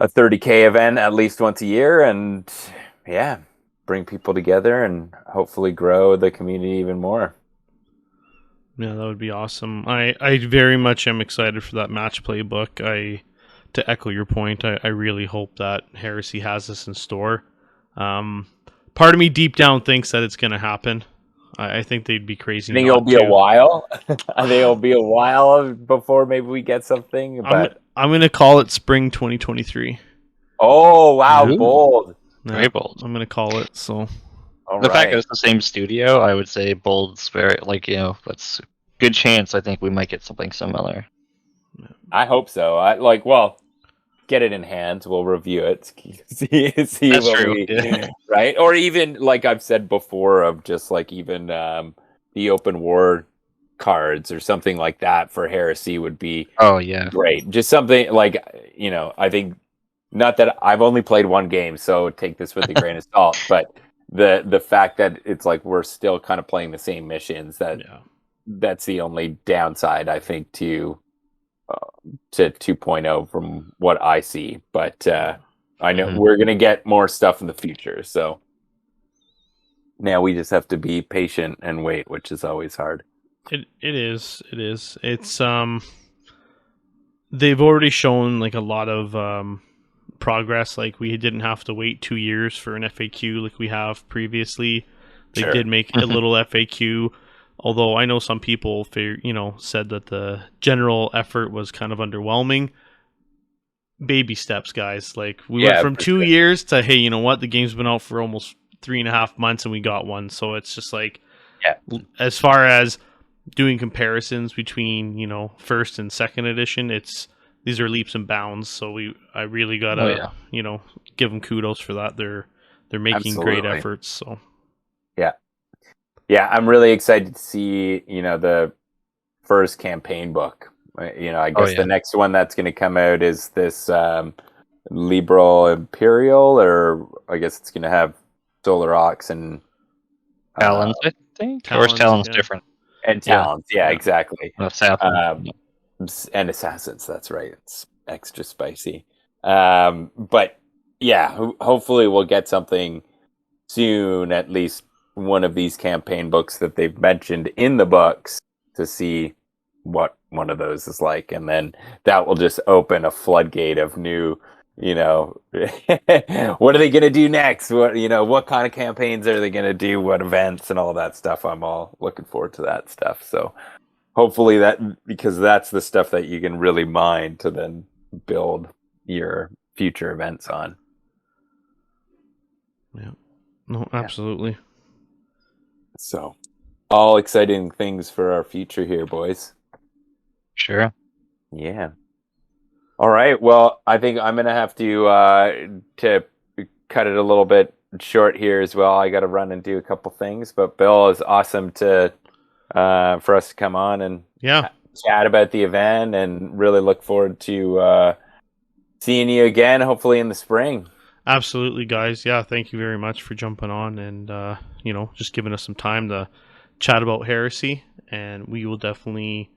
[SPEAKER 4] 30K event at least once a year, and bring people together and hopefully grow the community even more.
[SPEAKER 1] Yeah, that would be awesome. I very much am excited for that match play book. To echo your point, I really hope that Heresy has this in store. Part of me deep down thinks that it's going to happen. I think they'd be crazy.
[SPEAKER 4] I think it'll be a while. I think it'll be a while before maybe we get something. But
[SPEAKER 1] I'm going to call it spring 2023.
[SPEAKER 4] Oh, wow,
[SPEAKER 2] Ooh.
[SPEAKER 4] bold.
[SPEAKER 1] Yeah,
[SPEAKER 2] Very bold.
[SPEAKER 1] I'm going to call it, so...
[SPEAKER 2] The fact that it's the same studio, I would say bold's very, that's a good chance I think we might get something similar.
[SPEAKER 4] I hope so. Get it in hand. We'll review it. See
[SPEAKER 2] That's
[SPEAKER 4] what
[SPEAKER 2] true.
[SPEAKER 4] Right? Or even, like I've said before, of just like even the open war cards or something like that for Heresy would be great. Just something like, I think, not that I've only played one game, so take this with a grain of salt, but the fact that it's like we're still kind of playing the same missions, that's the only downside, I think, to 2.0 from what I see. But I know we're going to get more stuff in the future, so now we just have to be patient and wait, which is always hard.
[SPEAKER 1] It is. It's they've already shown like a lot of progress. Like we didn't have to wait 2 years for an FAQ like we have previously. They did make a little FAQ, although I know some people said that the general effort was kind of underwhelming. Baby steps, guys. Like we went from 2 years to, hey, you know what, the game's been out for almost 3.5 months and we got one. So it's just like, as far as doing comparisons between first and second edition, these are leaps and bounds. So I really gotta give them kudos for that. They're making great efforts. So
[SPEAKER 4] I'm really excited to see the first campaign book. I guess the next one that's going to come out is this Liberal Imperial, or I guess it's going to have Solar Ox and
[SPEAKER 2] Talons, I think, or is Talons different?
[SPEAKER 4] And Talons, exactly.
[SPEAKER 2] Assassins.
[SPEAKER 4] And Assassins, that's right. It's extra spicy. But hopefully we'll get something soon, at least one of these campaign books that they've mentioned in the books, to see what one of those is like, and then that will just open a floodgate of new, what are they going to do next? What kind of campaigns are they going to do? What events and all that stuff? I'm all looking forward to that stuff. So hopefully because that's the stuff that you can really mine to then build your future events on.
[SPEAKER 1] Yeah. No, absolutely.
[SPEAKER 4] So all exciting things for our future here, boys.
[SPEAKER 2] Sure.
[SPEAKER 4] Yeah. All right. Well, I think I'm going to have to cut it a little bit short here as well. I got to run and do a couple things, but Bill, is awesome for us to come on and chat about the event, and really look forward to seeing you again, hopefully in the spring.
[SPEAKER 1] Absolutely, guys. Yeah, thank you very much for jumping on and just giving us some time to chat about Heresy, and we will definitely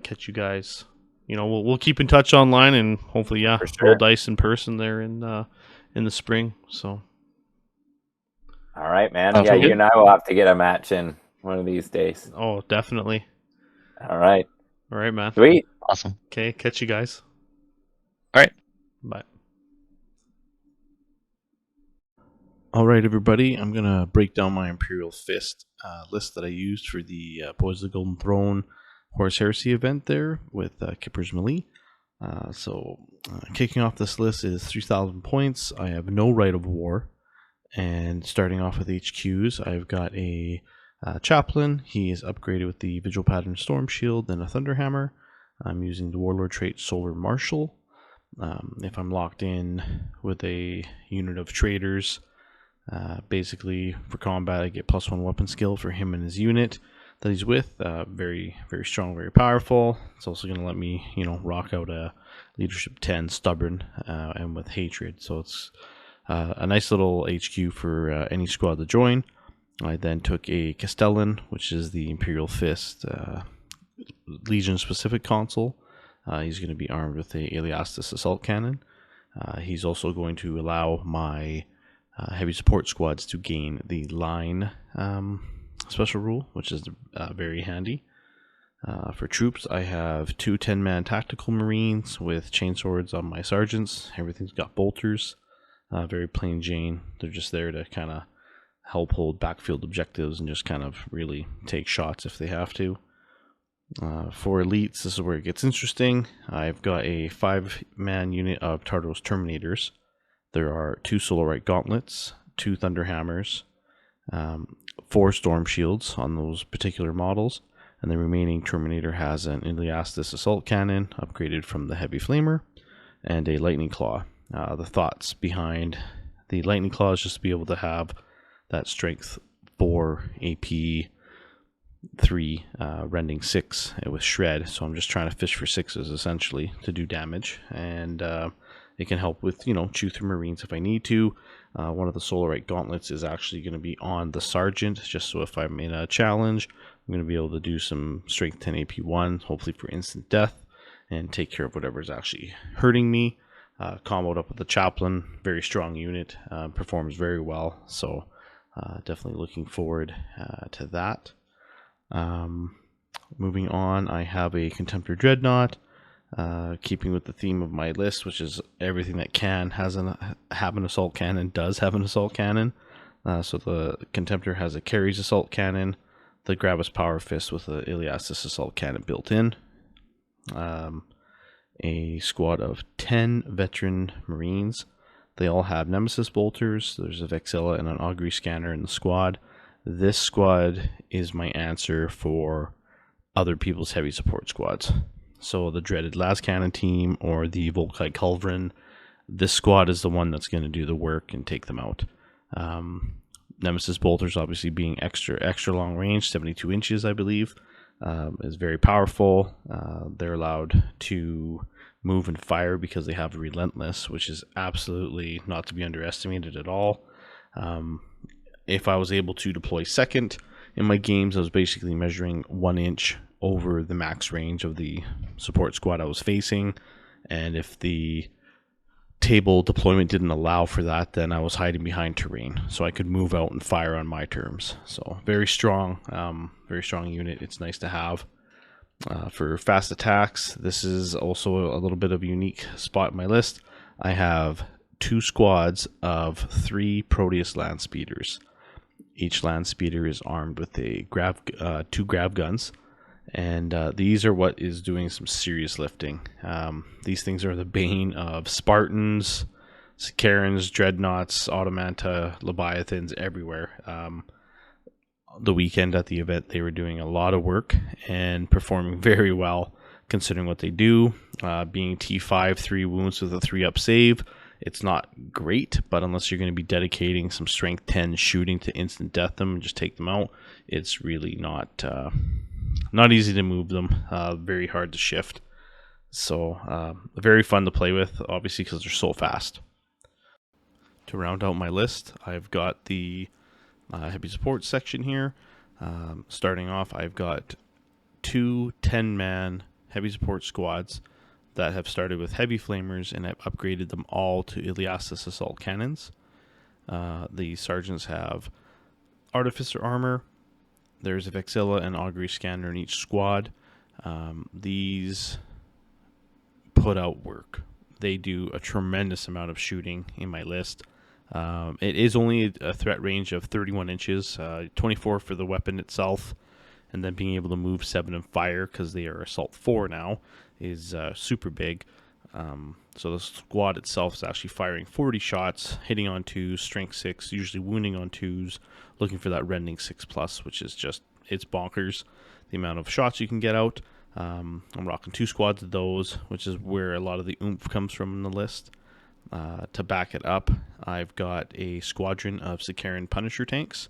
[SPEAKER 1] catch you guys. We'll keep in touch online, and hopefully, roll dice in person there in the spring. So,
[SPEAKER 4] all right, man. You and I will have to get a match in one of these days.
[SPEAKER 1] Oh, definitely.
[SPEAKER 4] All right,
[SPEAKER 1] man.
[SPEAKER 4] Sweet,
[SPEAKER 2] awesome.
[SPEAKER 1] Okay, catch you guys.
[SPEAKER 2] All right,
[SPEAKER 1] bye. All right, everybody, I'm going to break down my Imperial Fist list that I used for the Boys of the Golden Throne Horus Heresy event there with Kippers Melee. Kicking off this list is 3,000 points. I have no right of war. And starting off with HQs, I've got a Chaplain. He is upgraded with the Vigil Pattern Storm Shield and a Thunderhammer. I'm using the Warlord trait Solar Marshal. If I'm locked in with a unit of traders, basically for combat, I get +1 weapon skill for him and his unit that he's with. Very, very strong, very powerful. It's also going to let me, rock out a leadership 10 stubborn and with hatred. So it's a nice little HQ for any squad to join. I then took a Castellan, which is the Imperial Fist Legion specific console. He's going to be armed with a Iliastus assault cannon. He's also going to allow my heavy support squads to gain the line special rule, which is very handy. For troops, I have 2 10-man tactical marines with chainswords on my sergeants. Everything's got bolters. Very plain Jane. They're just there to kind of help hold backfield objectives and just kind of really take shots if they have to. For elites, this is where it gets interesting. I've got a 5-man unit of Tardos Terminators. There are 2 Solarite Gauntlets, 2 Thunderhammers, 4 Storm Shields on those particular models, and the remaining Terminator has an Iliastus Assault Cannon, upgraded from the Heavy Flamer, and a Lightning Claw. The thoughts behind the Lightning Claw is just to be able to have that Strength 4, AP 3, Rending 6 with Shred, so I'm just trying to fish for 6s essentially to do damage, and it can help with, chew through Marines if I need to. One of the Solarite Gauntlets is actually going to be on the Sergeant, just so if I'm in a challenge, I'm going to be able to do some Strength 10 AP1, hopefully for instant death, and take care of whatever is actually hurting me. Comboed up with the Chaplain, very strong unit, performs very well, so definitely looking forward to that. Moving on, I have a Contemptor Dreadnought. Keeping with the theme of my list, which is everything that can have an assault cannon does have an assault cannon. So the Contemptor has a Carries assault cannon, the Gravis Power Fist with the Iliastus assault cannon built in. A squad of 10 veteran Marines. They all have Nemesis bolters. There's a Vexilla and an Augury scanner in the squad. This squad is my answer for other people's heavy support squads. So the dreaded Lascannon team or the Volkite Culverin, this squad is the one that's going to do the work and take them out. Nemesis bolters, obviously being extra long range, 72 inches, I believe, is very powerful. They're allowed to move and fire because they have Relentless, which is absolutely not to be underestimated at all. If I was able to deploy second in my games, I was basically measuring 1 inch over the max range of the support squad I was facing, and if the table deployment didn't allow for that, then I was hiding behind terrain, so I could move out and fire on my terms. So very strong unit. It's nice to have. For fast attacks, this is also a little bit of a unique spot in my list. I have 2 squads of 3 Proteus land speeders. Each land speeder is armed with a 2 grav guns. And these are what is doing some serious lifting. These things are the bane of Spartans, Sicarans, Dreadnoughts, Automata, Leviathans, everywhere. The weekend at the event, they were doing a lot of work and performing very well, considering what they do. Being T5, 3 wounds with a 3-up save, it's not great, but unless you're going to be dedicating some Strength 10 shooting to instant death them and just take them out, it's really not easy to move them, very hard to shift. So very fun to play with, obviously, because they're so fast. To round out my list, I've got the heavy support section here. Starting off, I've got 2 10-man heavy support squads that have started with heavy flamers, and I've upgraded them all to Iliastus assault cannons. The sergeants have Artificer armor. There's a Vexilla and Augury scanner in each squad. These put out work. They do a tremendous amount of shooting in my list. It is only a threat range of 31 inches, 24 for the weapon itself, and then being able to move 7 and fire because they are Assault 4 now is super big. So the squad itself is actually firing 40 shots, hitting on 2s, strength 6, usually wounding on 2s, looking for that rending 6+, which is just, it's bonkers, the amount of shots you can get out. I'm rocking 2 squads of those, which is where a lot of the oomph comes from in the list. To back it up, I've got a squadron of Sicaran Punisher tanks.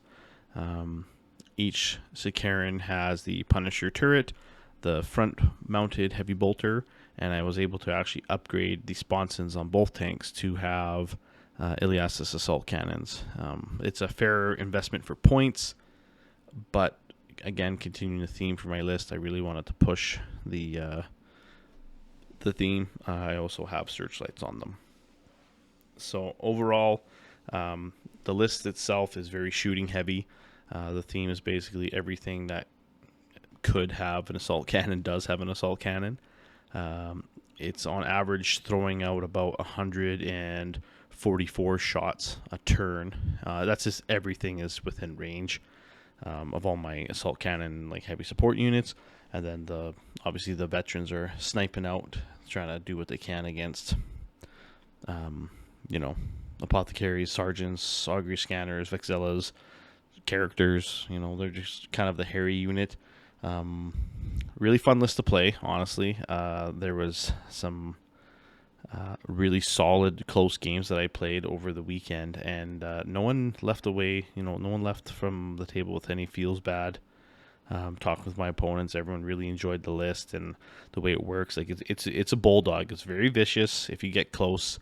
[SPEAKER 1] Each Sicaran has the Punisher turret, the front-mounted heavy bolter, and I was able to actually upgrade the sponsons on both tanks to have Iliasis assault cannons. It's a fair investment for points, but again, continuing the theme for my list, I really wanted to push the theme. I also have searchlights on them. So overall, the list itself is very shooting heavy. The theme is basically everything that could have an assault cannon does have an assault cannon. It's on average throwing out about 144 shots a turn. That's just everything is within range of all my assault cannon like heavy support units, and then obviously the veterans are sniping out, trying to do what they can against apothecaries, sergeants, augury scanners, vexillas, characters. They're just kind of the hairy unit. Really fun list to play, honestly. There was some really solid close games that I played over the weekend, and no one left away, no one left from the table with any feels bad. Talking with my opponents, everyone really enjoyed the list and the way it works. Like it's a bulldog. It's very vicious if you get close.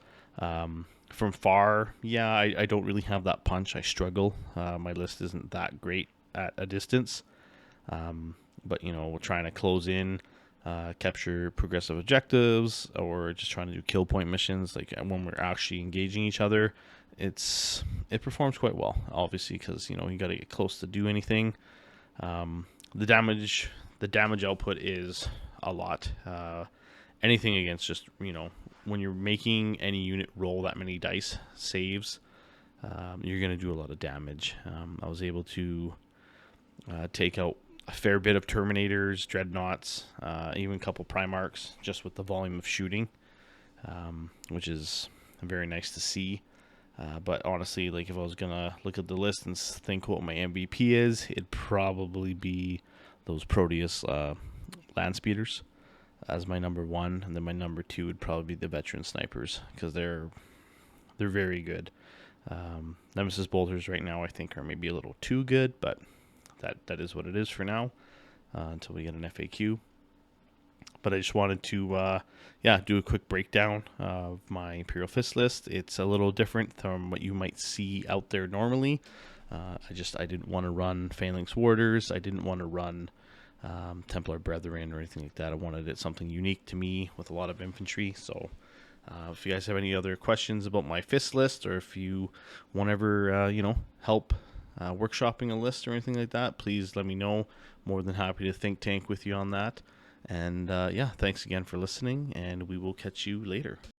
[SPEAKER 1] From far, I don't really have that punch. I struggle. My list isn't that great at a distance. But we're trying to close in, capture progressive objectives, or just trying to do kill point missions. Like when we're actually engaging each other, it performs quite well. Obviously, because you got to get close to do anything. The damage output is a lot. Anything against just when you're making any unit roll that many dice saves, you're going to do a lot of damage. I was able to take out a fair bit of Terminators, Dreadnoughts, even a couple Primarchs, just with the volume of shooting, which is very nice to see. But honestly, like if I was going to look at the list and think what my MVP is, it'd probably be those Proteus land speeders as my number 1, and then my number 2 would probably be the veteran snipers, because they're very good. Nemesis bolters right now I think are maybe a little too good, but that is what it is for now, until we get an FAQ. But I just wanted to do a quick breakdown of my Imperial Fist list. It's a little different from what you might see out there normally. I didn't want to run Phalanx Warders. I didn't want to run Templar Brethren or anything like that. I wanted it something unique to me with a lot of infantry. So if you guys have any other questions about my Fist list, or if you want ever help workshopping a list or anything like that, please let me know. More than happy to think tank with you on that. And thanks again for listening, and we will catch you later.